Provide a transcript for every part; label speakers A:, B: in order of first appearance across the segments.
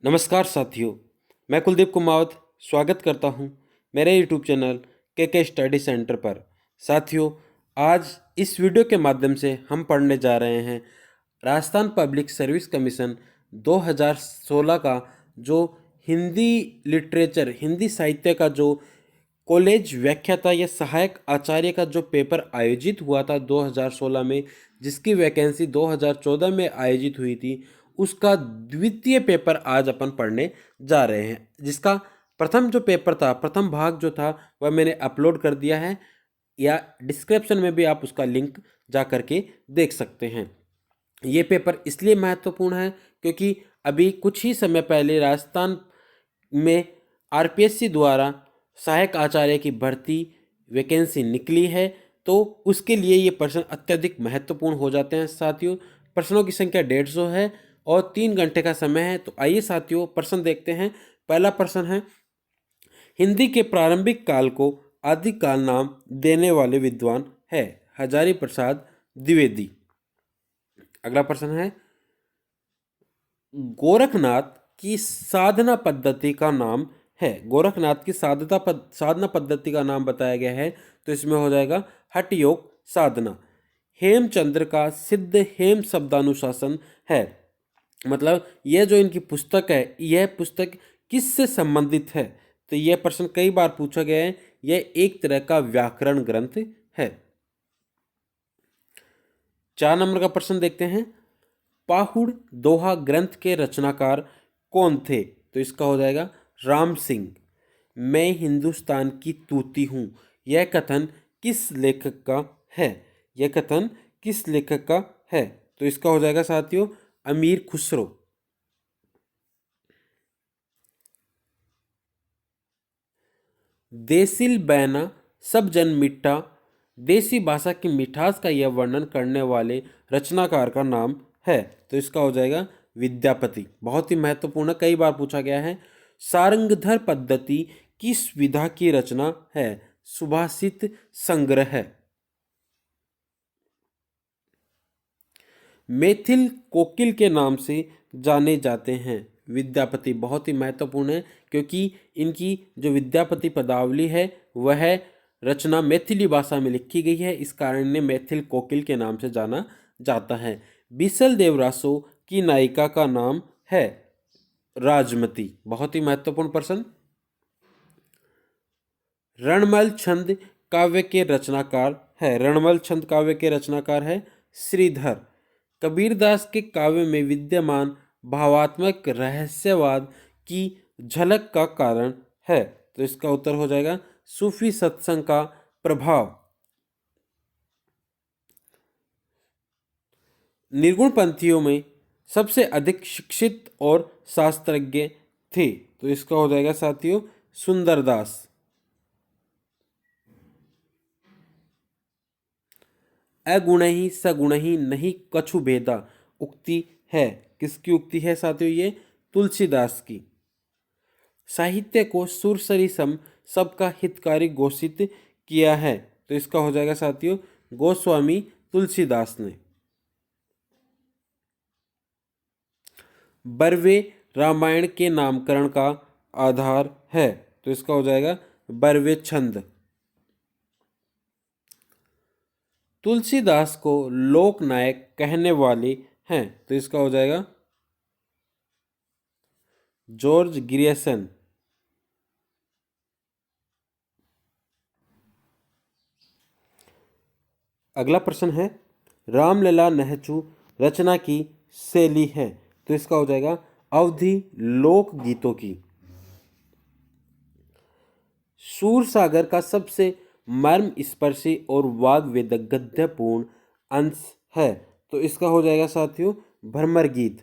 A: नमस्कार साथियों, मैं कुलदीप कुमावत स्वागत करता हूं मेरे यूट्यूब चैनल के स्टडी सेंटर पर। साथियों, आज इस वीडियो के माध्यम से हम पढ़ने जा रहे हैं राजस्थान पब्लिक सर्विस कमीशन 2016 का जो हिंदी लिटरेचर हिंदी साहित्य का जो कॉलेज व्याख्याता या सहायक आचार्य का जो पेपर आयोजित हुआ था 2016 में, जिसकी वैकेंसी 2014 में आयोजित हुई थी, उसका द्वितीय पेपर आज अपन पढ़ने जा रहे हैं। जिसका प्रथम जो पेपर था, प्रथम भाग जो था, वह मैंने अपलोड कर दिया है, या डिस्क्रिप्शन में भी आप उसका लिंक जा करके देख सकते हैं। ये पेपर इसलिए महत्वपूर्ण है क्योंकि अभी कुछ ही समय पहले राजस्थान में आरपीएससी द्वारा सहायक आचार्य की भर्ती वैकेंसी निकली है, तो उसके लिए ये प्रश्न अत्यधिक महत्वपूर्ण हो जाते हैं। साथियों, प्रश्नों की संख्या 150 है और 3 घंटे का समय है। तो आइए साथियों, प्रश्न देखते हैं। पहला प्रश्न है, हिंदी के प्रारंभिक काल को आदिकाल नाम देने वाले विद्वान है? हजारी प्रसाद द्विवेदी। अगला प्रश्न है, गोरखनाथ की साधना पद्धति का नाम है? गोरखनाथ की साधना पद्धति का नाम बताया गया है, तो इसमें हो जाएगा हठ योग साधना। हेमचंद्र का सिद्ध हेम शब्दानुशासन है, मतलब यह जो इनकी पुस्तक है, यह पुस्तक किससे संबंधित है? तो यह प्रश्न कई बार पूछा गया है। यह एक तरह का व्याकरण ग्रंथ है। 4 नंबर का प्रश्न देखते हैं, पाहुड़ दोहा ग्रंथ के रचनाकार कौन थे? तो इसका हो जाएगा राम सिंह। मैं हिंदुस्तान की तूती हूँ, यह कथन किस लेखक का है? यह कथन किस लेखक का है? तो इसका हो जाएगा साथियों अमीर खुसरो। देसिल बैना सब जन मिठा, देसी भाषा की मिठास का यह वर्णन करने वाले रचनाकार का नाम है? तो इसका हो जाएगा विद्यापति। बहुत ही महत्वपूर्ण, कई बार पूछा गया है। सारंगधर पद्धति किस विधा की रचना है? सुभाषित संग्रह है। मैथिल कोकिल के नाम से जाने जाते हैं? विद्यापति। बहुत ही महत्वपूर्ण है क्योंकि इनकी जो विद्यापति पदावली है वह रचना मैथिली भाषा में लिखी गई है, इस कारण इन्हें मैथिल कोकिल के नाम से जाना जाता है। बिसल देवरासो की नायिका का नाम है? राजमती। बहुत ही महत्वपूर्ण प्रश्न। रणमल छंद काव्य के रचनाकार है? रणमल छंद काव्य के रचनाकार है श्रीधर। कबीरदास के काव्य में विद्यमान भावात्मक रहस्यवाद की झलक का कारण है? तो इसका उत्तर हो जाएगा सूफी सत्संग का प्रभाव। निर्गुण पंथियों में सबसे अधिक शिक्षित और शास्त्रज्ञ थे? तो इसका हो जाएगा साथियों सुंदरदास। अगुणहि सगुणहि नहीं कछु भेदा उक्ति है? किसकी उक्ति है साथियों? ये तुलसीदास की। साहित्य को सुरसरी सम सबका हितकारी घोषित किया है? तो इसका हो जाएगा साथियों गोस्वामी तुलसीदास ने। बर्वे रामायण के नामकरण का आधार है? तो इसका हो जाएगा बर्वे छंद। तुलसीदास को लोक नायक कहने वाले हैं? तो इसका हो जाएगा जॉर्ज ग्रियर्सन। अगला प्रश्न है, रामलला नेहचू रचना की शैली है? तो इसका हो जाएगा अवधि लोक गीतों की। सूरसागर का सबसे मर्म स्पर्शी और वाग वेदक गद्यपूर्ण अंश है? तो इसका हो जाएगा साथियों भ्रमर गीत।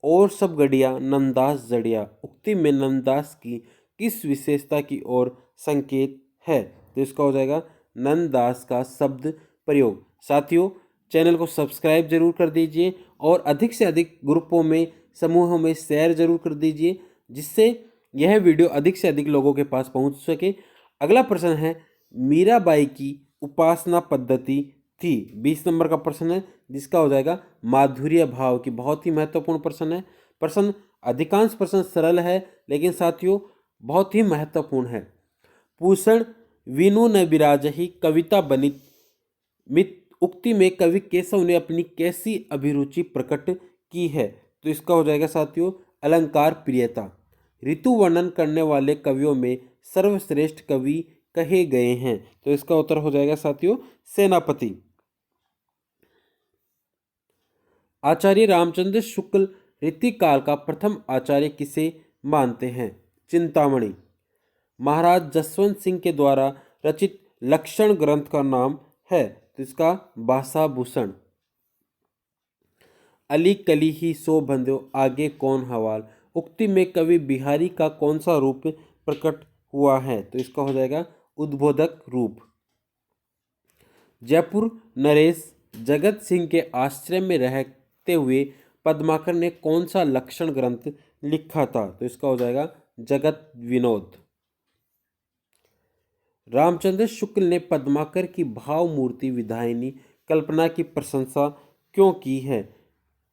A: और सब गढ़िया नंदास जड़िया उक्ति में नंदास की किस विशेषता की ओर संकेत है? तो इसका हो जाएगा नंदास का शब्द प्रयोग। साथियों, चैनल को सब्सक्राइब जरूर कर दीजिए और अधिक से अधिक ग्रुपों में समूहों में शेयर जरूर कर दीजिए, जिससे यह वीडियो अधिक से अधिक लोगों के पास पहुंच सके। अगला प्रश्न है, मीराबाई की उपासना पद्धति थी? 20 नंबर का प्रश्न है, जिसका हो जाएगा माधुर्य भाव की। बहुत ही महत्वपूर्ण प्रश्न है। प्रश्न अधिकांश प्रश्न सरल है लेकिन साथियों बहुत ही महत्वपूर्ण है। पूषण वीनु न विराजहि कविता बनित मित उक्ति में कवि केशव ने अपनी कैसी अभिरुचि प्रकट की है? तो इसका हो जाएगा साथियों अलंकार प्रियता। ऋतु वर्णन करने वाले कवियों में सर्वश्रेष्ठ कवि कहे गए हैं? तो इसका उत्तर हो जाएगा साथियों सेनापति। आचार्य रामचंद्र शुक्ल ऋतिकाल का प्रथम आचार्य किसे मानते हैं? चिंतामणि। महाराज जसवंत सिंह के द्वारा रचित लक्षण ग्रंथ का नाम है? तो इसका भाषाभूषण। अली कली ही सो बंध्यो आगे कौन हवाल उक्ति में कवि बिहारी का कौन सा रूप प्रकट हुआ है? तो इसका हो जाएगा उद्बोधक रूप। जयपुर नरेश जगत सिंह के आश्रय में रहते हुए पद्माकर ने कौन सा लक्षण ग्रंथ लिखा था? तो इसका हो जाएगा जगत विनोद। रामचंद्र शुक्ल ने पद्माकर की भाव मूर्ति विधायिनी कल्पना की प्रशंसा क्यों की है?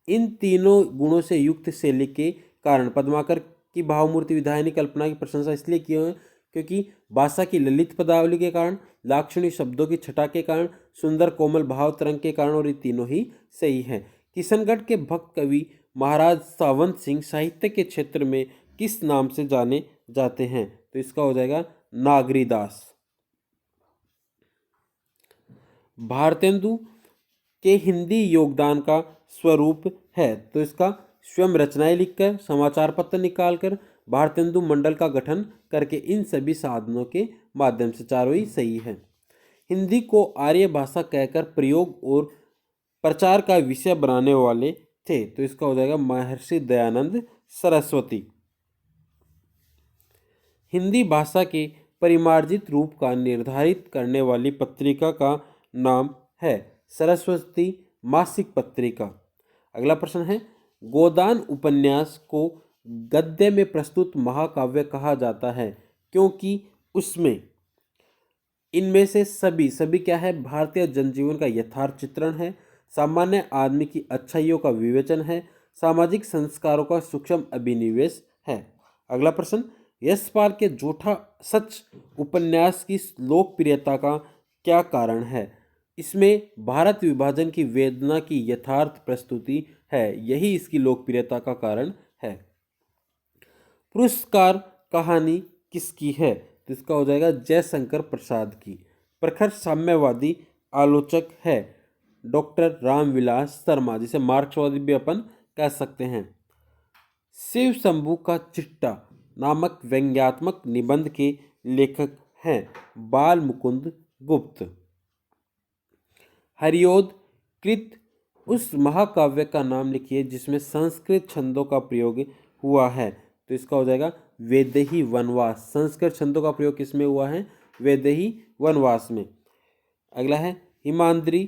A: इन तीनों गुणों से युक्त शैली के कारण पद्माकर की भावमूर्ति विधायिनी कल्पना की प्रशंसा इसलिए की है क्योंकि भाषा की ललित पदावली के कारण, लाक्षणिक शब्दों की छटा के कारण, सुंदर कोमल भाव तरंग के कारण, और ये तीनों ही सही है। किशनगढ़ के भक्त कवि महाराज सावंत सिंह साहित्य के क्षेत्र में किस नाम से जाने जाते हैं? तो इसका हो जाएगा नागरीदास। भारतेंदु के हिंदी योगदान का स्वरूप है? तो इसका स्वयं रचनाएं लिखकर, समाचार पत्र निकालकर, भारतेंदु मंडल का गठन करके, इन सभी साधनों के माध्यम से, चारों ही सही है। हिंदी को आर्य भाषा कहकर प्रयोग और प्रचार का विषय बनाने वाले थे? तो इसका हो जाएगा महर्षि दयानंद सरस्वती। हिंदी भाषा के परिमार्जित रूप का निर्धारित करने वाली पत्रिका का नाम है? सरस्वती मासिक पत्रिका। अगला प्रश्न है गोदान उपन्यास को गद्य में प्रस्तुत महाकाव्य कहा जाता है क्योंकि उसमें इनमें से सभी क्या है? भारतीय जनजीवन का यथार्थ चित्रण है, सामान्य आदमी की अच्छाइयों का विवेचन है, सामाजिक संस्कारों का सूक्ष्म अभिनिवेश है। अगला प्रश्न यशपाल के झूठा सच उपन्यास की लोकप्रियता का क्या कारण है? इसमें भारत विभाजन की वेदना की यथार्थ प्रस्तुति है, यही इसकी लोकप्रियता का कारण है। पुरस्कार कहानी किसकी है? तो इसका हो जाएगा जयशंकर प्रसाद की। प्रखर साम्यवादी आलोचक है डॉक्टर रामविलास शर्मा, जिसे मार्क्सवादी भी अपन कह सकते हैं। शिव शंभू का चिट्टा नामक व्यंग्यात्मक निबंध के लेखक हैं बाल मुकुंद गुप्त। हरिओद कृत उस महाकाव्य का नाम लिखिए जिसमें संस्कृत छंदों का प्रयोग हुआ है? तो इसका हो जाएगा वैदेही वनवास। संस्कृत छंदों का प्रयोग किसमें हुआ है? वैदेही वनवास में। अगला है हिमाद्री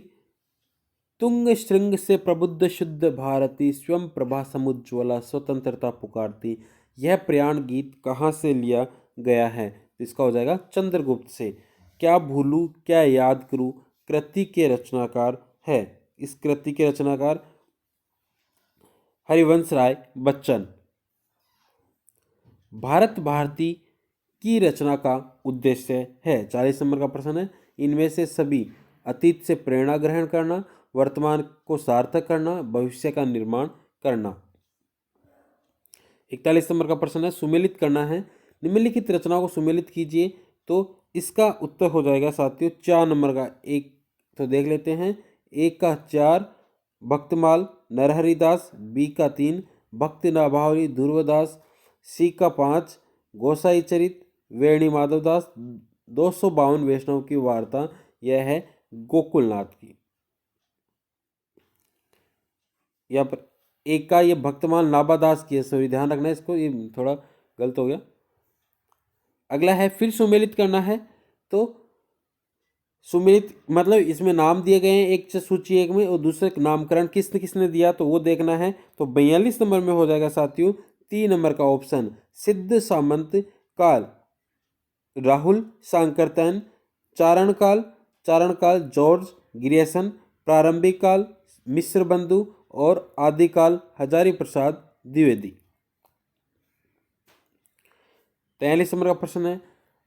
A: तुंग श्रृंग से प्रबुद्ध शुद्ध भारती स्वयं प्रभा समुज्ज्वला स्वतंत्रता पुकारती, यह प्रयाण गीत कहाँ से लिया गया है? तो इसका हो जाएगा चंद्रगुप्त से। क्या भूलूं क्या याद करूं कृति के रचनाकार है? इस कृति के रचनाकार हरिवंश राय बच्चन। भारत भारती की रचना का उद्देश्य है? 40 नंबर का प्रश्न है। इनमें से सभी अतीत से प्रेरणा ग्रहण करना, वर्तमान को सार्थक करना, भविष्य का निर्माण करना। 41 नंबर का प्रश्न है सुमेलित करना है, निम्नलिखित रचनाओं को सुमेलित कीजिए। तो इसका उत्तर हो जाएगा साथियों 4 नंबर का एक। तो देख लेते हैं। एक का 4 भक्तमाल नरहरिदास, बी का 3 भक्ति नाभावली ध्रुवदास, सी का 5 गोसाई चरित वेणी माधवदास, 252 वैष्णव की वार्ता, यह है गोकुलनाथ की। यहाँ पर एक का ये भक्तमाल नाभादास की है, सॉरी ध्यान रखना इसको, ये थोड़ा गलत हो गया। अगला है फिर सुमेलित करना है। तो सुमेलित मतलब इसमें नाम दिए गए हैं एक से सूची एक में, और दूसरे नामकरण किसने किसने दिया तो वो देखना है। तो 42 नंबर में हो जाएगा साथियों 3 नंबर का ऑप्शन सिद्ध सामंत काल राहुल सांकरतन, चारण काल जॉर्ज ग्रियर्सन, प्रारंभिक काल मिश्र बंधु और आदिकाल हजारी प्रसाद द्विवेदी। 43 नंबर का प्रश्न है,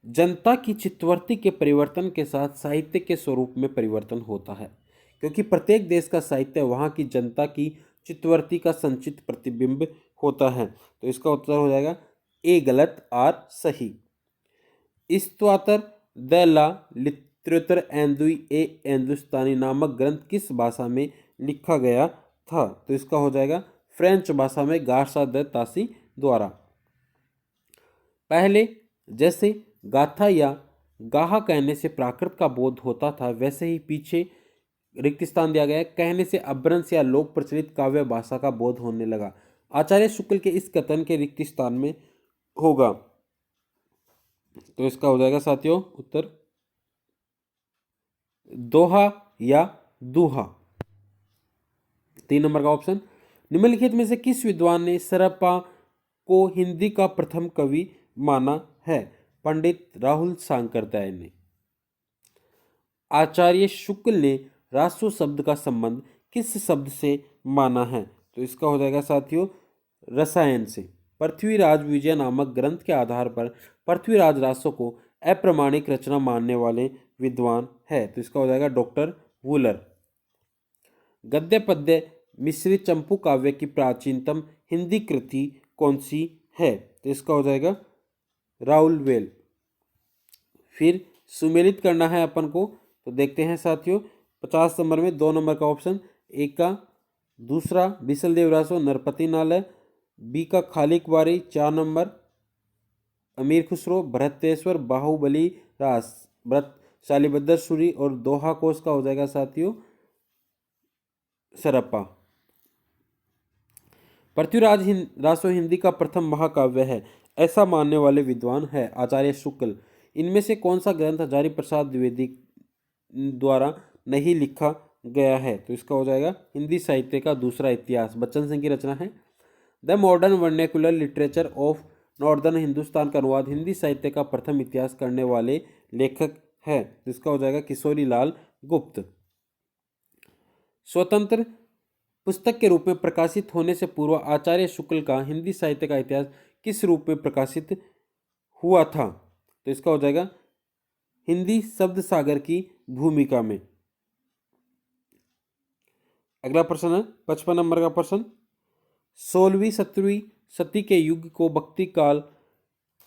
A: जनता की चित्तवृत्ति के परिवर्तन के साथ साहित्य के स्वरूप में परिवर्तन होता है, क्योंकि प्रत्येक देश का साहित्य वहाँ की जनता की चित्तवृत्ति का संचित प्रतिबिंब होता है। तो इसका उत्तर हो जाएगा ए गलत, आर सही। इस्तवातर द ला लिटरेचर एंदुई ए हिंदुस्तानी नामक ग्रंथ किस भाषा में लिखा गया था? तो इसका हो जाएगा फ्रेंच भाषा में गार्सा द तासी द्वारा। पहले जैसे गाथा या गाहा कहने से प्राकृत का बोध होता था, वैसे ही पीछे रिक्त स्थान दिया गया है, कहने से अभ्रंश या लोक प्रचलित काव्य भाषा का बोध होने लगा। आचार्य शुक्ल के इस कथन के रिक्त स्थान में होगा। तो इसका हो जाएगा साथियों उत्तर दोहा या दूहा। 3 नंबर का ऑप्शन, निम्नलिखित में से किस विद्वान ने सरप्पा को हिंदी का प्रथम कवि माना है? पंडित राहुल सांकरदयाल ने। आचार्य शुक्ल ने रासो शब्द का संबंध किस शब्द से माना है? तो इसका हो जाएगा साथियों रसायन से। पृथ्वीराज विजय नामक ग्रंथ के आधार पर पृथ्वीराज रासो को अप्रमाणिक रचना मानने वाले विद्वान है। तो इसका हो जाएगा डॉक्टर वूलर। गद्य पद्य मिश्रित चंपू काव्य की प्राचीनतम हिंदी कृति कौन सी है? तो इसका हो जाएगा राउल वेल। फिर सुमेलित करना है अपन को, तो देखते हैं साथियों 50 नंबर में 2 नंबर का ऑप्शन, एक का दूसरा बिसल देव रासो नरपति नालय, बी का खालिक बारी, 4 नंबर अमीर खुसरो, भरतेश्वर, बाहुबली रास, भरत शालिबद्र सूरी, और दोहा कोश का हो जाएगा साथियों सरप्पा। पृथ्वीराज रासो हिंदी का प्रथम महाकाव्य है, ऐसा मानने वाले विद्वान है आचार्य शुक्ल। इनमें से कौन सा ग्रंथ हजारी प्रसाद द्विवेदी द्वारा नहीं लिखा गया है? तो इसका हो जाएगा हिंदी साहित्य का दूसरा इतिहास, बच्चन सिंह की रचना है। The modern vernacular literature of northern Hindustan का अनुवाद हिंदी साहित्य का प्रथम इतिहास करने वाले लेखक है। तो इसका हो जाएगा किशोरी लाल गुप्त। स्वतंत्र पुस्तक के रूप में प्रकाशित होने से पूर्व आचार्य शुक्ल का हिंदी साहित्य का इतिहास किस रूप में प्रकाशित हुआ था? तो इसका हो जाएगा हिंदी शब्द सागर की भूमिका में। अगला प्रश्न है 55 नंबर का प्रश्न, 16वीं 17वीं सदी के युग को भक्ति काल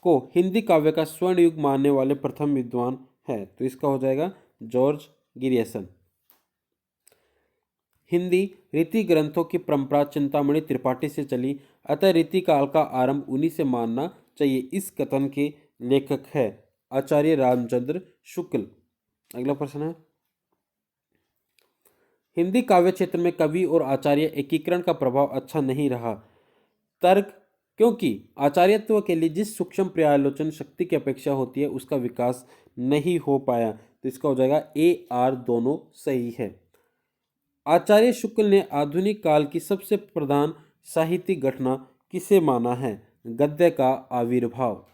A: को हिंदी काव्य का स्वर्ण युग मानने वाले प्रथम विद्वान है। तो इसका हो जाएगा जॉर्ज गिरियसन। हिंदी रीति ग्रंथों की परंपरा चिंतामणि त्रिपाठी से चली, अतः रीति काल का आरंभ उन्हीं से मानना चाहिए। इस कथन के लेखक है आचार्य रामचंद्र शुक्ल। अगला प्रश्न है, हिंदी काव्य क्षेत्र में कवि और आचार्य एकीकरण का प्रभाव अच्छा नहीं रहा। तर्क, क्योंकि आचार्यत्व के लिए जिस सूक्ष्म पर्यालोचन शक्ति की अपेक्षा होती है उसका विकास नहीं हो पाया। तो इसका हो जाएगा ए आर दोनों सही है। आचार्य शुक्ल ने आधुनिक काल की सबसे प्रधान साहित्यिक घटना किसे माना है? गद्य का आविर्भाव।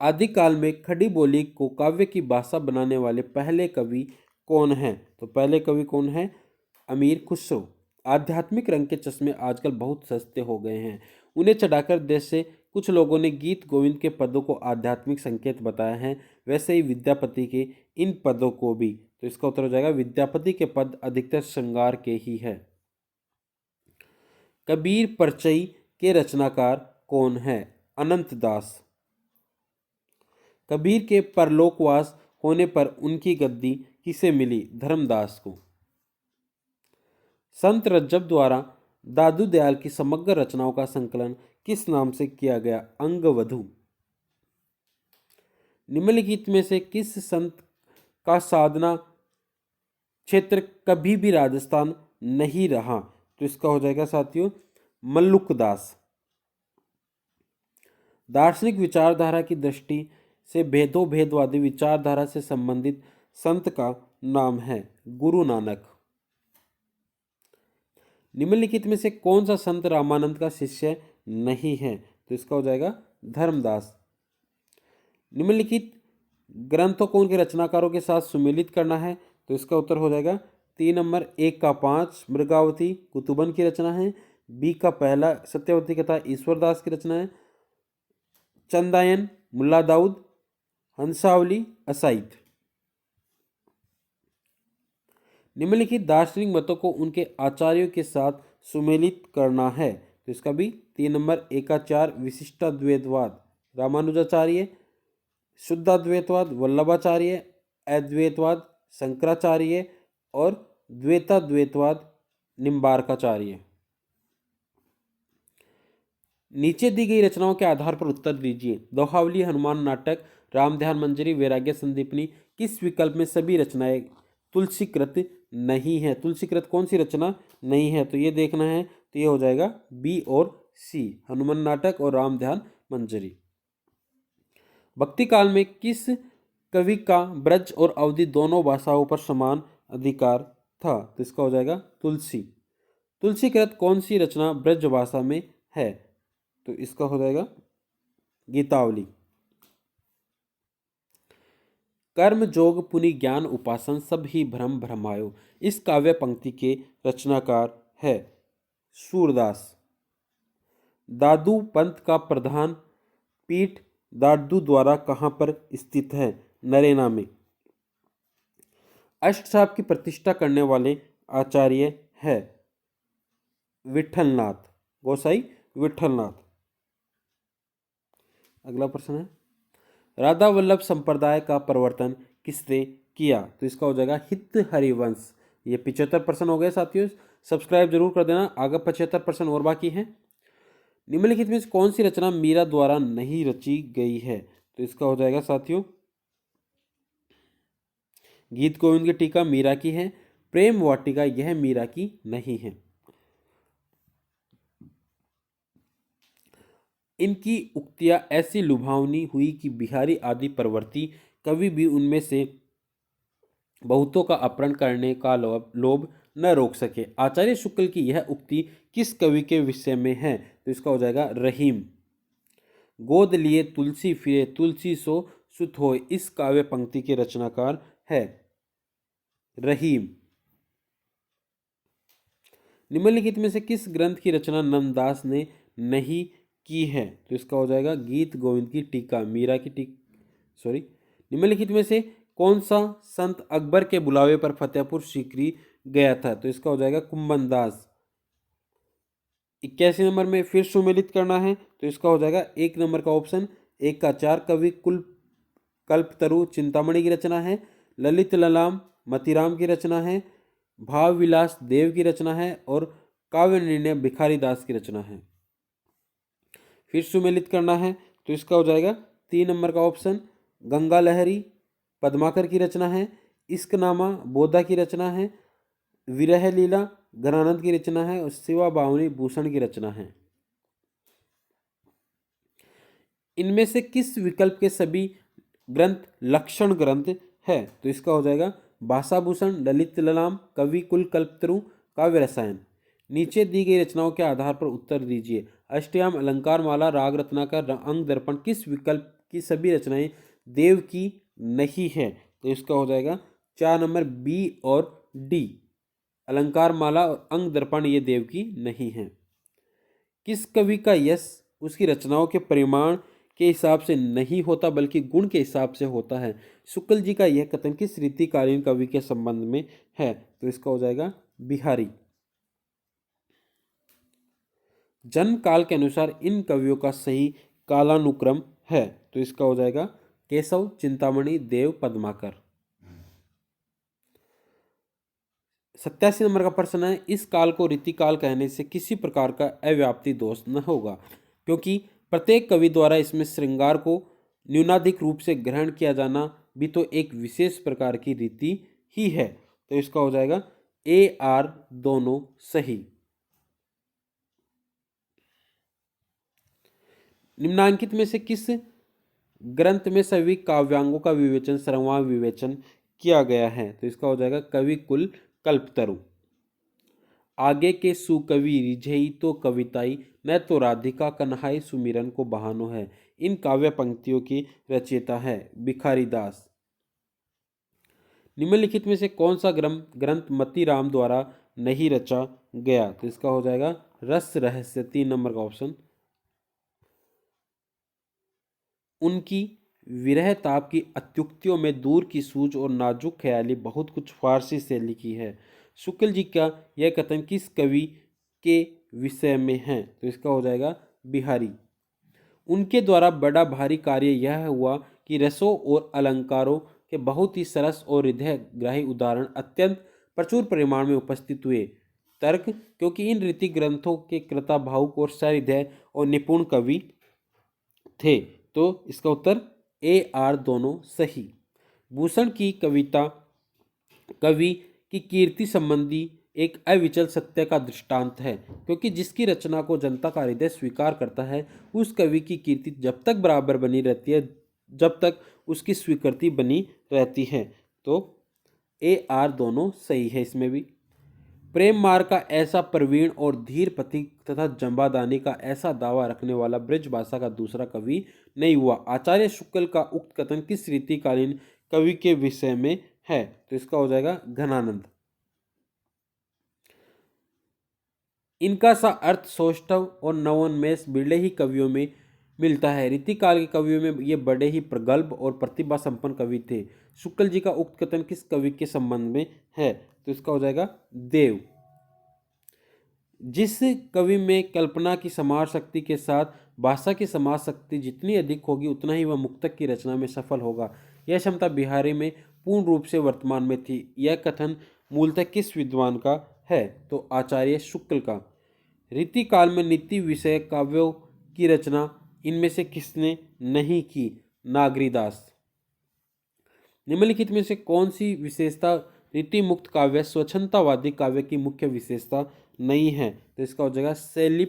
A: आदिकाल में खड़ी बोली को काव्य की भाषा बनाने वाले पहले कवि कौन हैं? तो पहले कवि कौन है? अमीर खुसरो। आध्यात्मिक रंग के चश्मे आजकल बहुत सस्ते हो गए हैं, उन्हें चढ़ाकर देश से कुछ लोगों ने गीत गोविंद के पदों को आध्यात्मिक संकेत बताया है, वैसे ही विद्यापति के इन पदों को भी। तो इसका उत्तर हो जाएगा विद्यापति के पद अधिकतर श्रृंगार के ही है। कबीर परचई के रचनाकार कौन है? अनंत दास। कबीर के परलोकवास होने पर उनकी गद्दी किसे मिली? धर्मदास को। संत रज्जब द्वारा दादू दयाल की समग्र रचनाओं का संकलन किस नाम से किया गया? अंगवधु। निम्नलिखित में से किस संत का साधना क्षेत्र कभी भी राजस्थान नहीं रहा? तो इसका हो जाएगा साथियों मल्लुकदास। दार्शनिक विचारधारा की दृष्टि से भेदवादी विचारधारा से संबंधित संत का नाम है गुरु नानक। निम्नलिखित में से कौन सा संत रामानंद का शिष्य नहीं है? तो इसका हो जाएगा धर्मदास। निम्नलिखित ग्रंथों को उनके रचनाकारों के साथ सुमेलित करना है। तो इसका उत्तर हो जाएगा 3 नंबर 1 का 5 मृगावती कुतुबन की रचना है, बी का पहला सत्यवती कथा ईश्वरदास की रचना है, चंदायन, मुल्ला दाऊद, हंसावली, असाइद। निम्नलिखित दार्शनिक मतों को उनके आचार्यों के साथ सुमेलित करना है। तो इसका भी 3 नंबर एकाचार विशिष्टाद्वैतवाद रामानुजाचार्य, शुद्धाद्वैतवाद वल्लभाचार्य, अद्वैतवाद शंकराचार्य और द्वैताद्वैतवाद निम्बार्काचार्य। नीचे दी गई रचनाओं के आधार पर उत्तर दीजिए। दोहावली, हनुमान नाटक, राम ध्यान मंजरी, वैराग्य संदीपनी किस विकल्प में सभी रचनाएं तुलसीकृत नहीं है? तुलसीकृत कौन सी रचना नहीं है? तो ये देखना है। तो ये हो जाएगा बी और सी, हनुमान नाटक और राम ध्यान मंजरी। भक्ति काल में किस कवि का ब्रज और अवधी दोनों भाषाओं पर समान अधिकार था? तो इसका हो जाएगा तुलसी। तुलसीकृत कौन सी रचना ब्रज भाषा में है? तो इसका हो जाएगा गीतावली। कर्म जोग पुनि ज्ञान उपासन सब ही भ्रम भ्रमायो इस काव्य पंक्ति के रचनाकार है सूरदास। दादू पंथ का प्रधान पीठ दादू द्वारा कहाँ पर स्थित है? नरेना में। अष्टसाप की प्रतिष्ठा करने वाले आचार्य है विठलनाथ, गोसाई विठलनाथ। अगला प्रश्न है, राधा वल्लभ संप्रदाय का प्रवर्तन किसने किया? तो इसका हो जाएगा हित हरिवंश। ये 75 प्रश्न हो गए साथियों, सब्सक्राइब जरूर कर देना, आगे 75 प्रश्न और बाकी हैं। निम्नलिखित में से कौन सी रचना मीरा द्वारा नहीं रची गई है? तो इसका हो जाएगा साथियों गीत गोविंद की टीका मीरा की है, प्रेम वाटिका यह मीरा की नहीं है। इनकी उक्तियां ऐसी लुभावनी हुई कि बिहारी आदि परवर्ती कवि भी उनमें से बहुतों का अपहरण करने का लोभ न रोक सके। आचार्य शुक्ल की यह उक्ति किस कवि के विषय में है? तो इसका हो जाएगा रहीम। गोद लिए तुलसी फिरे तुलसी सो सुत होय इस काव्य पंक्ति के रचनाकार है रहीम। निम्नलिखित में से किस ग्रंथ की रचना नंददास ने नहीं की है? तो इसका हो जाएगा गीत गोविंद की टीका मीरा की निम्नलिखित में से कौन सा संत अकबर के बुलावे पर फतेहपुर सीकरी गया था? तो इसका हो जाएगा कुंभनदास। 81 नंबर में फिर सुमेलित करना है। तो इसका हो जाएगा 1 नंबर का ऑप्शन 1 का 4 कवि कुल कल्पतरु चिंतामणि की रचना है, ललित ललाम मतिराम की रचना है, भाव विलास देव की रचना है और काव्य निर्णय भिखारी दास की रचना है। फिर सुमेलित करना है। तो इसका हो जाएगा 3 नंबर का ऑप्शन गंगा लहरी पद्माकर की रचना है, इश्कनामा बोधा की रचना है, विरह लीला घनानंद की रचना है और शिवा बावनी भूषण की रचना है। इनमें से किस विकल्प के सभी ग्रंथ लक्षण ग्रंथ है? तो इसका हो जाएगा भाषा भूषण, ललित ललाम, कवि कुल कल्पतरु, काव्य रसायन। नीचे दी गई रचनाओं के आधार पर उत्तर दीजिए। अष्टयाम, अलंकार माला, राग रत्नाकर, अंग दर्पण किस विकल्प की सभी रचनाएं देव की नहीं है? तो इसका हो जाएगा 4 नंबर बी और डी, अलंकार माला और अंग दर्पण ये देव की नहीं है। किस कवि का यश उसकी रचनाओं के परिमाण के हिसाब से नहीं होता बल्कि गुण के हिसाब से होता है? शुक्ल जी का यह कथन किस रीतिकालीन कवि के संबंध में है? तो इसका हो जाएगा बिहारी। जन्म काल के अनुसार इन कवियों का सही कालानुक्रम है? तो इसका हो जाएगा केशव, चिंतामणि, देव, पद्माकर। 87 नंबर का प्रश्न है, इस काल को रीतिकाल कहने से किसी प्रकार का अव्याप्ति दोष न होगा क्योंकि प्रत्येक कवि द्वारा इसमें श्रृंगार को न्यूनाधिक रूप से ग्रहण किया जाना भी तो एक विशेष प्रकार की रीति ही है। तो इसका हो जाएगा ए आर दोनों सही। निम्नांकित में से किस ग्रंथ में सभी काव्यांगों का विवेचन सर्वमान्य विवेचन किया गया है? तो इसका हो जाएगा कवि कुल कल्पतरु। आगे के सुकवि रिझई तो कविताई न तो राधिका कन्हाई सुमिरन को बहानो है इन काव्य पंक्तियों की रचयिता है भिखारी दास। निम्नलिखित में से कौन सा ग्रंथ मतीराम द्वारा नहीं रचा गया? तो इसका हो जाएगा रस रहस्य, 3 नंबर का ऑप्शन। उनकी विरह ताप की अत्युक्तियों में दूर की सूझ और नाजुक ख्याली बहुत कुछ फारसी से लिखी है। शुक्ल जी का यह कथन किस कवि के विषय में है? तो इसका हो जाएगा बिहारी। उनके द्वारा बड़ा भारी कार्य यह हुआ कि रसों और अलंकारों के बहुत ही सरस और हृदयग्राही उदाहरण अत्यंत प्रचुर परिमाण में उपस्थित हुए। तर्क, क्योंकि इन रीति ग्रंथों के कृता भावुक और सहृदय और निपुण कवि थे। तो इसका उत्तर ए आर दोनों सही। भूषण की कविता कवि की कीर्ति संबंधी एक अविचल सत्य का दृष्टांत है, क्योंकि जिसकी रचना को जनता का हृदय स्वीकार करता है उस कवि की कीर्ति जब तक बराबर बनी रहती है जब तक उसकी स्वीकृति बनी रहती है। तो ए आर दोनों सही है इसमें भी। प्रेम मार्ग का ऐसा प्रवीण और धीर पथिक तथा जंबादानी का ऐसा दावा रखने वाला ब्रज भाषा का दूसरा कवि नहीं हुआ। आचार्य शुक्ल का उक्त कथन किस रीतिकालीन कवि के विषय में है? तो इसका हो जाएगा घनानंद। इनका सा अर्थ सौष्ठव और नवोन्मेष बिरले ही कवियों में मिलता है। रीतिकाल के कवियों में ये बड़े ही प्रगल्भ और प्रतिभा संपन्न कवि थे। शुक्ल जी का उक्त कथन किस कवि के संबंध में है? तो इसका हो जाएगा देव। जिस कवि में कल्पना की समार शक्ति के साथ भाषा की समाज शक्ति जितनी अधिक होगी उतना ही वह मुक्तक की रचना में सफल होगा। यह क्षमता बिहारी में पूर्ण रूप से वर्तमान में थी। यह कथन मूलतः किस विद्वान का है? तो आचार्य शुक्ल का। रीतिकाल में नीति विषय काव्यों की रचना इनमें से किसने नहीं की? नागरीदास। निम्नलिखित में से कौन सी विशेषता रीति मुक्त काव्य स्वच्छंदतावादी काव्य की मुख्य विशेषता नहीं है? तो इसका हो जाएगा शैली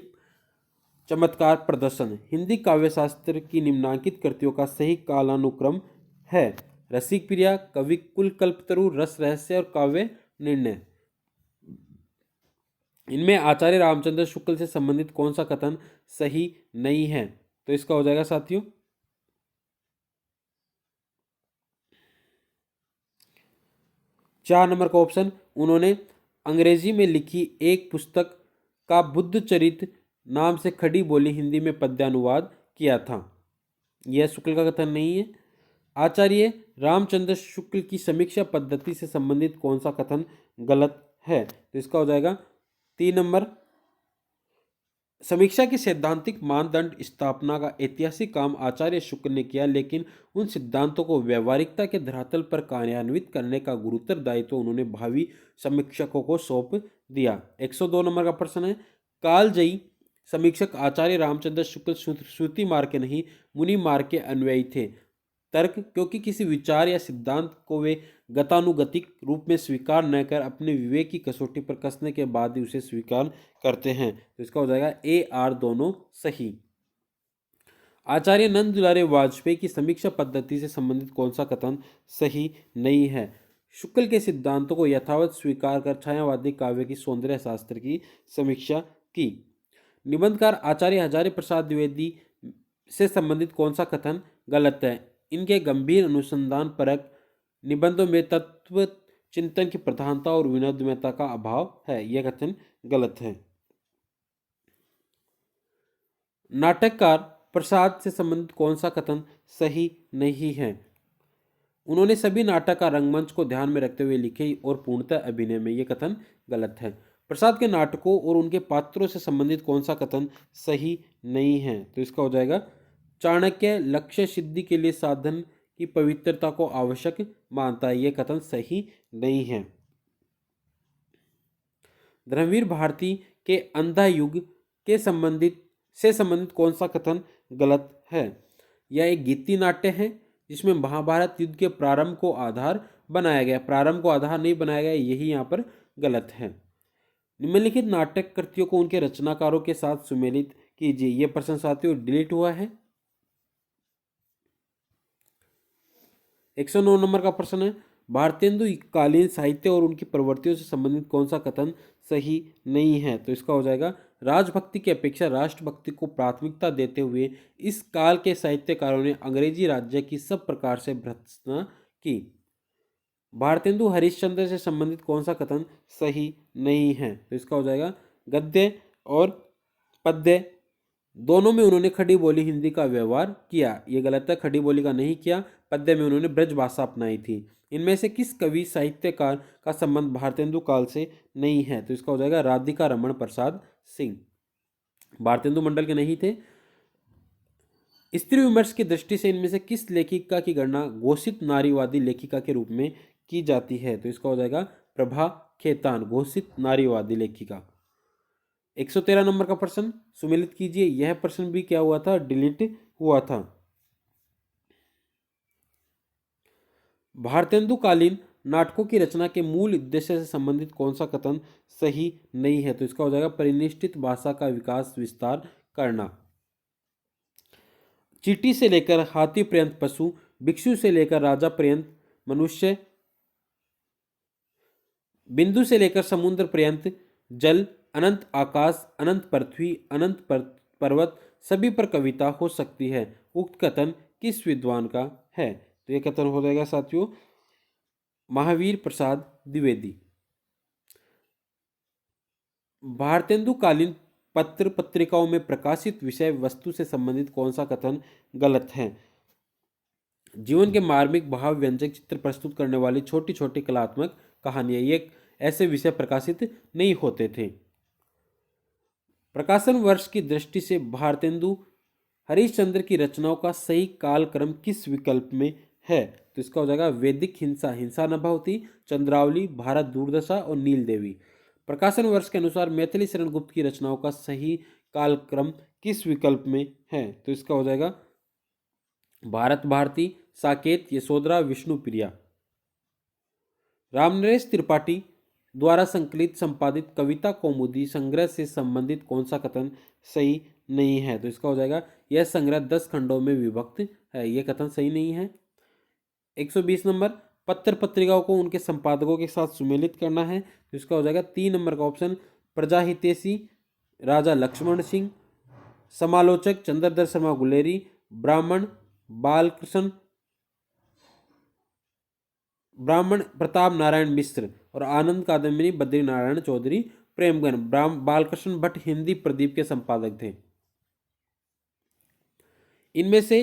A: चमत्कार प्रदर्शन। हिंदी काव्य शास्त्र की निम्नांकित कृतियों का सही कालानुक्रम है? रसिक प्रिया, कवि कुल कल्पतरु, रस रहस्य और काव्य निर्णय। इनमें आचार्य रामचंद्र शुक्ल से संबंधित कौन सा कथन सही नहीं है? तो इसका हो जाएगा साथियों 4 नंबर का ऑप्शन। उन्होंने अंग्रेजी में लिखी एक पुस्तक का बुद्ध चरित नाम से खड़ी बोली हिंदी में पद्यानुवाद किया था। यह शुक्ल का कथन नहीं है। आचार्य रामचंद्र शुक्ल की समीक्षा पद्धति से संबंधित कौन सा कथन गलत है? तो इसका हो जाएगा 3 नंबर। समीक्षा की सैद्धांतिक मानदंड स्थापना का ऐतिहासिक काम आचार्य शुक्ल ने किया, लेकिन उन सिद्धांतों को व्यवहारिकता के धरातल पर कार्यान्वित करने का गुरुतर दायित्व उन्होंने भावी समीक्षकों को सौंप दिया। 102 नंबर का प्रश्न है, कालजयी समीक्षक आचार्य रामचंद्र शुक्ल श्रुति मार्ग के नहीं मुनि मार्ग के अनुयायी थे। तर्क, क्योंकि किसी विचार या सिद्धांत को वे गतानुगतिक रूप में स्वीकार न कर अपने विवेक की कसौटी पर कसने के बाद ही उसे स्वीकार करते हैं। तो इसका हो जाएगा ए आर दोनों सही। आचार्य नंद दुलारे वाजपेयी की समीक्षा पद्धति से संबंधित कौन सा कथन सही नहीं है? शुक्ल के सिद्धांतों को यथावत स्वीकार कर छायावादी काव्य की सौंदर्य शास्त्र की समीक्षा की। निबंधकार आचार्य हजारी प्रसाद द्विवेदी से संबंधित कौन सा कथन गलत है? इनके गंभीर अनुसंधान परक निबंधों में तत्व चिंतन की प्रधानता और विनोदमयता का अभाव है। यह कथन गलत है। नाटककार प्रसाद से संबंधित कौन सा कथन सही नहीं है? उन्होंने सभी नाटक का रंगमंच को ध्यान में रखते हुए लिखे और पूर्णतः अभिनय में। यह कथन गलत है। प्रसाद के नाटकों और उनके पात्रों से संबंधित कौन सा कथन सही नहीं है? तो इसका हो जाएगा चाणक्य लक्ष्य सिद्धि के लिए साधन की पवित्रता को आवश्यक मानता है। यह कथन सही नहीं है। धर्मवीर भारती के अंधा युग के संबंधित कौन सा कथन गलत है? यह एक गीति नाट्य है जिसमें महाभारत युद्ध के प्रारंभ को आधार बनाया गया। प्रारंभ को आधार नहीं बनाया गया, यही यहाँ पर गलत है। निम्नलिखित नाटक कृतियों को उनके रचनाकारों के साथ सुमेलित कीजिए। यह प्रश्न साथियों डिलीट हुआ है। 109 नंबर का प्रश्न है, भारतेंदु कालीन साहित्य और उनकी प्रवृत्तियों से संबंधित कौन सा कथन सही नहीं है? तो इसका हो जाएगा राजभक्ति की अपेक्षा राष्ट्रभक्ति को प्राथमिकता देते हुए इस काल के साहित्यकारों ने अंग्रेजी राज्य की सब प्रकार से भर्त्सना की। भारतेंदु हरिश्चंद्र से संबंधित कौन सा कथन सही नहीं है? तो इसका हो जाएगा गद्य और पद्य दोनों में उन्होंने खड़ी बोली हिंदी का व्यवहार किया। ये गलत है, खड़ी बोली का नहीं किया। पद्य में उन्होंने ब्रज भाषा अपनाई थी। इनमें से किस कवि साहित्यकार का संबंध भारतेंदु काल से नहीं है? तो इसका हो जाएगा राधिका रमण प्रसाद सिंह। भारतेंदु मंडल के नहीं थे। स्त्री विमर्श की दृष्टि से इनमें से किस लेखिका की गणना घोषित नारीवादी लेखिका के रूप में की जाती है? तो इसका हो जाएगा प्रभा खेतान, घोषित नारीवादी लेखिका। 113 नंबर का प्रश्न सुमेलित कीजिए। यह प्रश्न भी क्या हुआ था? डिलीट हुआ था। भारतेंदु कालीन नाटकों की रचना के मूल उद्देश्य से संबंधित कौन सा कथन सही नहीं है? तो इसका हो जाएगा परिनिष्ठित भाषा का विकास विस्तार करना। चींटी से लेकर हाथी पर्यंत पशु, भिक्षु से लेकर राजा पर्यंत मनुष्य, बिंदु से लेकर समुद्र पर्यंत जल, अनंत आकाश, अनंत पृथ्वी, अनंत पर्वत, सभी पर कविता हो सकती है। उक्त कथन किस विद्वान का है? तो यह कथन हो जाएगा साथियों महावीर प्रसाद द्विवेदी। भारतेंदु कालीन पत्र पत्रिकाओं में प्रकाशित विषय वस्तु से संबंधित कौन सा कथन गलत है? जीवन के मार्मिक भाव व्यंजक चित्र प्रस्तुत करने वाली छोटी छोटी कलात्मक कहानियां, ये ऐसे विषय प्रकाशित नहीं होते थे। प्रकाशन वर्ष की दृष्टि से भारतेंदु हरिश्चंद्र की रचनाओं का सही कालक्रम किस विकल्प में है? तो इसका हो जाएगा वैदिक हिंसा, हिंसा नभावती, चंद्रावली, भारत दुर्दशा और नील देवी। प्रकाशन वर्ष के अनुसार मैथिली शरण गुप्त की रचनाओं का सही कालक्रम किस विकल्प में है? तो इसका हो जाएगा भारत भारती, साकेत, यशोधरा, विष्णुप्रिया। रामनरेश त्रिपाठी द्वारा संकलित संपादित कविता कौमुदी संग्रह से संबंधित कौन सा कथन सही नहीं है? तो इसका हो जाएगा यह संग्रह 10 खंडों में विभक्त है। यह कथन सही नहीं है। 120 नंबर पत्र पत्रिकाओं को उनके संपादकों के साथ सुमेलित करना है। तो इसका हो जाएगा 3 नंबर का ऑप्शन प्रजाहितेशी राजा लक्ष्मण सिंह, समालोचक चंद्रधर शर्मा गुलेरी, ब्राह्मण बालकृष्ण, ब्राह्मण प्रताप नारायण मिश्र और आनंद कादम्बिनी बद्री नारायण चौधरी प्रेमगन। बालकृष्ण भट्ट हिंदी प्रदीप के संपादक थे। इनमें से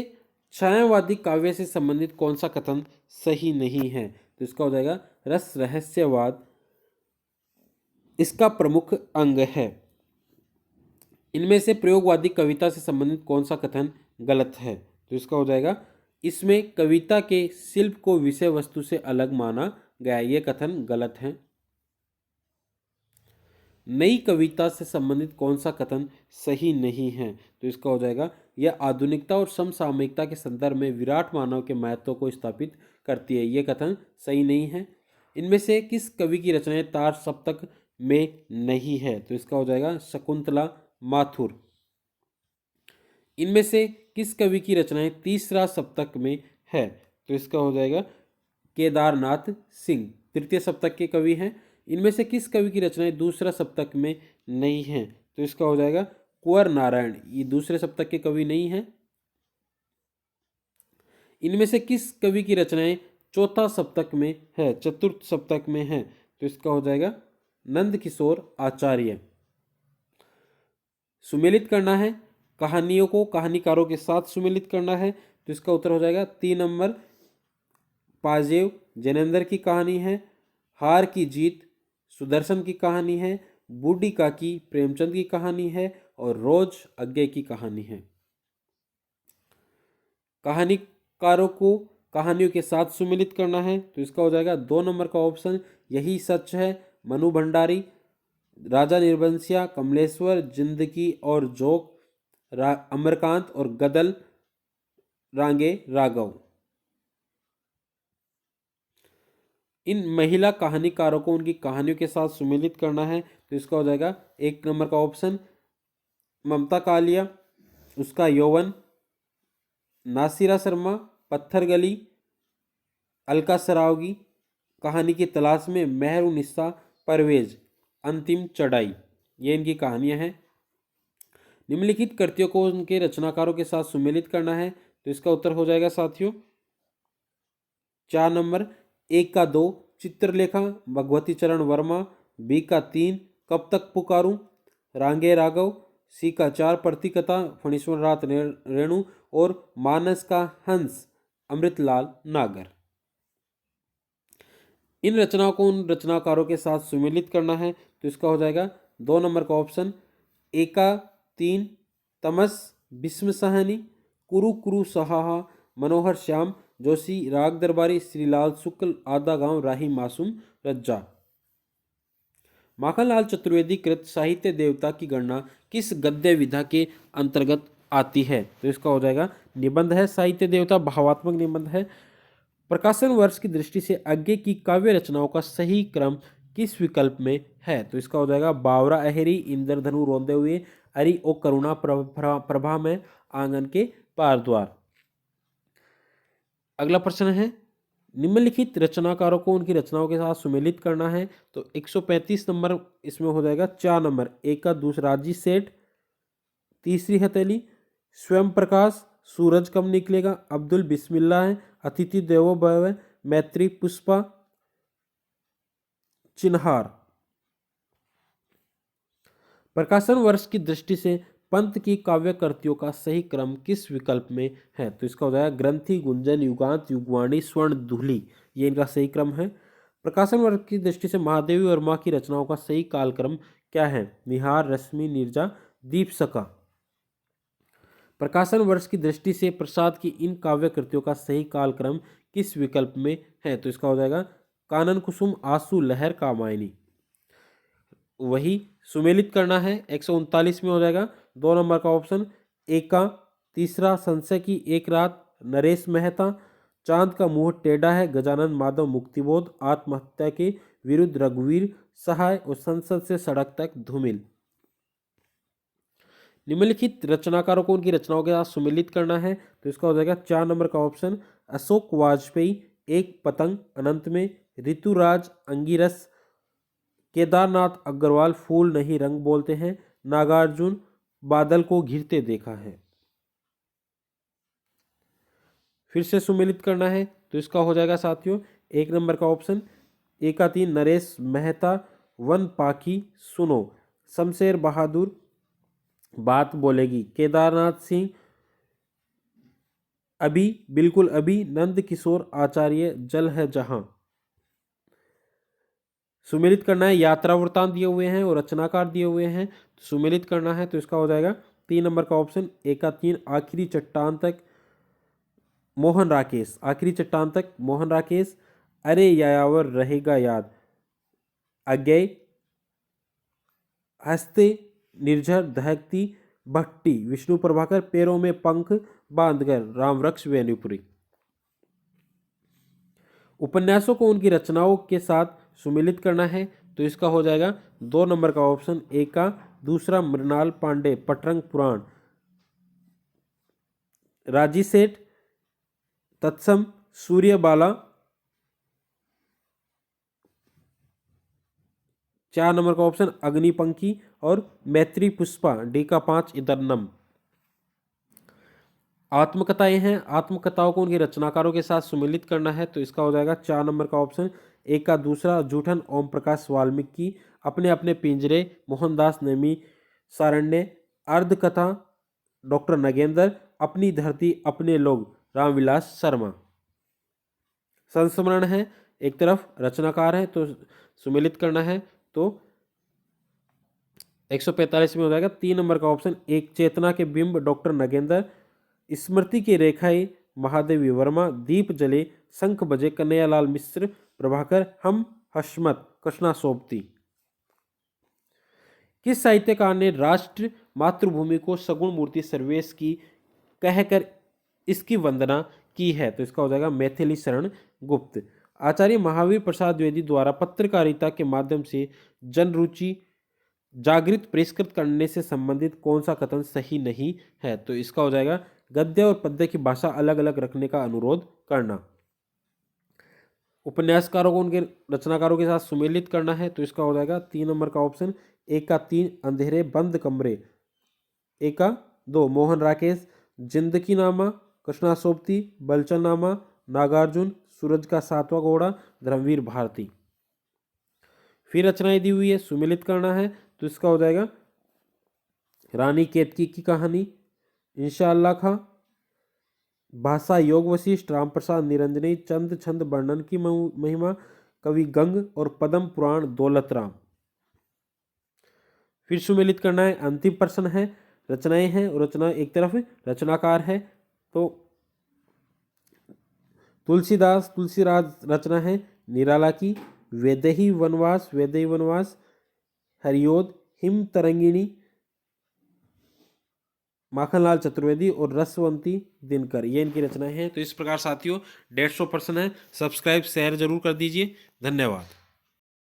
A: छायावादी काव्य से संबंधित कौन सा कथन सही नहीं है? तो इसका हो जाएगा रस रहस्यवाद इसका प्रमुख अंग है। इनमें से प्रयोगवादी कविता से संबंधित कौन सा कथन गलत है? तो इसका हो जाएगा इसमें कविता के शिल्प को विषय वस्तु से अलग माना गया। यह कथन गलत है। नई कविता से संबंधित कौन सा कथन सही नहीं है? तो इसका हो जाएगा यह आधुनिकता और समसामयिकता के संदर्भ में विराट मानव के महत्व को स्थापित करती है। यह कथन सही नहीं है। इनमें से किस कवि की रचनाएं तार सप्तक में नहीं है? तो इसका हो जाएगा शकुंतला माथुर। इनमें से किस कवि की रचनाएं तीसरा सप्तक में है? तो इसका हो जाएगा केदारनाथ सिंह, तृतीय सप्तक के कवि हैं। इनमें से किस कवि की रचनाएं दूसरा सप्तक में नहीं है? तो इसका हो जाएगा कुंवर नारायण, ये दूसरे सप्तक के कवि नहीं हैं। इनमें से किस कवि की रचनाएं चौथा सप्तक में है, चतुर्थ सप्तक में है? तो इसका हो जाएगा नंद किशोर आचार्य। सुमेलित करना है, कहानियों को कहानीकारों के साथ सुमेलित करना है। तो इसका उत्तर हो जाएगा 3 नंबर पाजेव जैनेन्द्र की कहानी है, हार की जीत सुदर्शन की कहानी है, बूढ़ी काकी प्रेमचंद की कहानी है और रोज अज्ञे की कहानी है। कहानीकारों को कहानियों के साथ सुमेलित करना है। तो इसका हो जाएगा 2 नंबर का ऑप्शन यही सच है, मनु भंडारी, राजा निर्बंसिया, कमलेश्वर, जिंदगी और जोक, अमरकांत और गदल रांगे राघव। इन महिला कहानीकारों को उनकी कहानियों के साथ सुमेलित करना है। तो इसका हो जाएगा 1 नंबर का ऑप्शन ममता कालिया, उसका यौवन, नासिरा शर्मा, पत्थर गली, अलका सरावगी, कहानी की तलाश में, मेहरुनिस्सा, परवेज, अंतिम चढ़ाई। ये इनकी कहानियां हैं। निम्नलिखित कृतियों को उनके रचनाकारों के साथ सुमेलित करना है। तो इसका उत्तर हो जाएगा साथियों 4 नंबर 1 का 2 चित्रलेखा भगवती चरण वर्मा, बी का 3 कब तक पुकारूं, रांगे राघव, सी का चार प्रतीकता फणीश्वर रात रेणु और मानस का हंस अमृतलाल नागर। इन रचनाओं को उन रचनाकारों के साथ सुमेलित करना है तो इसका हो जाएगा 2 नंबर का ऑप्शन एका तीन तमस भीष्म सहनी कुरु कुरु सहाहा मनोहर श्याम जोशी राग दरबारी श्रीलाल शुक्ल आधा गांव राही मासूम रज्जा। माखनलाल चतुर्वेदी कृत साहित्य देवता की गणना किस गद्य विधा के अंतर्गत आती है तो इसका हो जाएगा निबंध है। साहित्य देवता भावात्मक निबंध है। प्रकाशन वर्ष की दृष्टि से आगे की काव्य रचनाओं का सही क्रम किस विकल्प में है तो इसका हो जाएगा बावरा अहेरी इंद्रधनु रोंदे हुए अरि ओ करुणा प्रभा में आंगन के पार द्वार। अगला प्रश्न है निम्नलिखित रचनाकारों को उनकी रचनाओं के साथ सुमेलित करना है तो 135 नंबर इसमें हो जाएगा 4 नंबर एक का दूसरा राजी सेठ तीसरी हथेली स्वयं प्रकाश सूरज कब निकलेगा अब्दुल बिस्मिल्लाह है अतिथि देवो भव है मैत्री पुष्पा चिन्हार। प्रकाशन वर्ष की दृष्टि से पंत की काव्य कृतियों का सही क्रम किस विकल्प में है तो इसका हो जाएगा ग्रंथि गुंजन युगांत युगवाणी स्वर्ण धूली ये इनका सही क्रम है। प्रकाशन वर्ष की दृष्टि से महादेवी वर्मा की रचनाओं का सही कालक्रम क्या है निहार रश्मि नीरजा दीप सका। प्रकाशन वर्ष की दृष्टि से प्रसाद की इन काव्य कृतियों का सही कालक्रम किस विकल्प में है तो इसका हो जाएगा कानन कुसुम आंसू लहर कामायनी। वही सुमेलित करना है 139 में हो जाएगा 2 नंबर का ऑप्शन एका तीसरा संशय की एक रात नरेश मेहता चांद का मुंह टेढ़ा है गजानन माधव मुक्तिबोध आत्महत्या के विरुद्ध रघुवीर सहाय और संसद से सड़क तक धूमिल। निम्नलिखित रचनाकारों को उनकी रचनाओं के साथ सुमेलित करना है तो इसका हो जाएगा 4 नंबर का ऑप्शन अशोक वाजपेयी एक पतंग अनंत में ऋतुराज अंगिरस केदारनाथ अग्रवाल फूल नहीं रंग बोलते हैं नागार्जुन बादल को घिरते देखा है। फिर से सुमेलित करना है तो इसका हो जाएगा साथियों 1 नंबर का ऑप्शन एका तीन नरेश मेहता वन पाखी सुनो शमशेर बहादुर बात बोलेगी केदारनाथ सिंह अभी बिल्कुल अभी नंद किशोर आचार्य जल है जहां। सुमेलित करना है यात्रा वृत्तांत दिए हुए हैं और रचनाकार दिए हुए हैं तो सुमेलित करना है तो इसका हो जाएगा 3 नंबर का ऑप्शन एका तीन आखिरी चट्टान तक मोहन राकेश आखिरी चट्टान तक मोहन राकेश अरे यायावर रहेगा याद अज्ञे हंसते निर्झर दहकती भट्टी विष्णु प्रभाकर पैरों में पंख बांधकर रामवृक्ष वेणुपुरी। उपन्यासों को उनकी रचनाओं के साथ सुमेलित करना है तो इसका हो जाएगा 2 नंबर का ऑप्शन एक का दूसरा मृणाल पांडे पटरंग पुराण राजी सेठ तत्सम सूर्यबाला 4 नंबर का ऑप्शन अग्निपंखी और मैत्री पुष्पा डी का 5 इदरनम। आत्मकथाएं हैं आत्मकथाओं को उनके रचनाकारों के साथ सुमेलित करना है तो इसका हो जाएगा 4 नंबर का ऑप्शन एक का दूसरा जूठन ओम प्रकाश वाल्मीकि अपने अपने पिंजरे मोहनदास नेमी सारण्य अर्धकथा डॉक्टर नगेंद्र अपनी धरती अपने लोग रामविलास शर्मा। संस्मरण है एक तरफ रचनाकार है तो सुमेलित करना है तो 145 में हो जाएगा 3 नंबर का ऑप्शन एक चेतना के बिंब डॉक्टर नगेंद्र स्मृति की रेखाएं महादेवी वर्मा दीप जले शंख बजे कन्हैयालाल मिश्र प्रभाकर हम हशमत कृष्णा सोबती। किस साहित्यकार ने राष्ट्र मातृभूमि को सगुण मूर्ति सर्वेश की कहकर इसकी वंदना की है तो इसका हो जाएगा मैथिली शरण गुप्त। आचार्य महावीर प्रसाद द्विवेदी द्वारा पत्रकारिता के माध्यम से जनरुचि जागृत परिष्कृत करने से संबंधित कौन सा कथन सही नहीं है तो इसका हो जाएगा गद्य और पद्य की भाषा अलग अलग रखने का अनुरोध करना। उपन्यासकारों को उनके रचनाकारों के साथ सुमेलित करना है तो इसका हो जाएगा 3 नंबर का ऑप्शन एक का 3 अंधेरे बंद कमरे एक का 2 मोहन राकेश जिंदगी नामा कृष्णा सोबती बलचन नामा नागार्जुन सूरज का सातवां घोड़ा धर्मवीर भारती। फिर रचनाएं दी हुई है सुमेलित करना है तो इसका हो जाएगा रानी केतकी की कहानी, इंशाअल्लाह खां, भाषा योग वशिष्ठ, रामप्रसाद निरंजनी, चंद छंद वर्णन की महिमा, कवि गंग और पद्म पुराण दौलत राम। फिर सुमेलित करना है। अंतिम प्रश्न है, रचनाएं हैं और रचना एक तरफ रचनाकार है। तो तुलसीराज रचना है निराला की, वैदेही वनवास, हरियोद, हिम तरंगिणी, माखनलाल चतुर्वेदी और रसवंती दिनकर, ये इनकी रचनाएं हैं। तो इस प्रकार साथियों 150 प्रश्न है। सब्सक्राइब शेयर जरूर कर दीजिए। धन्यवाद।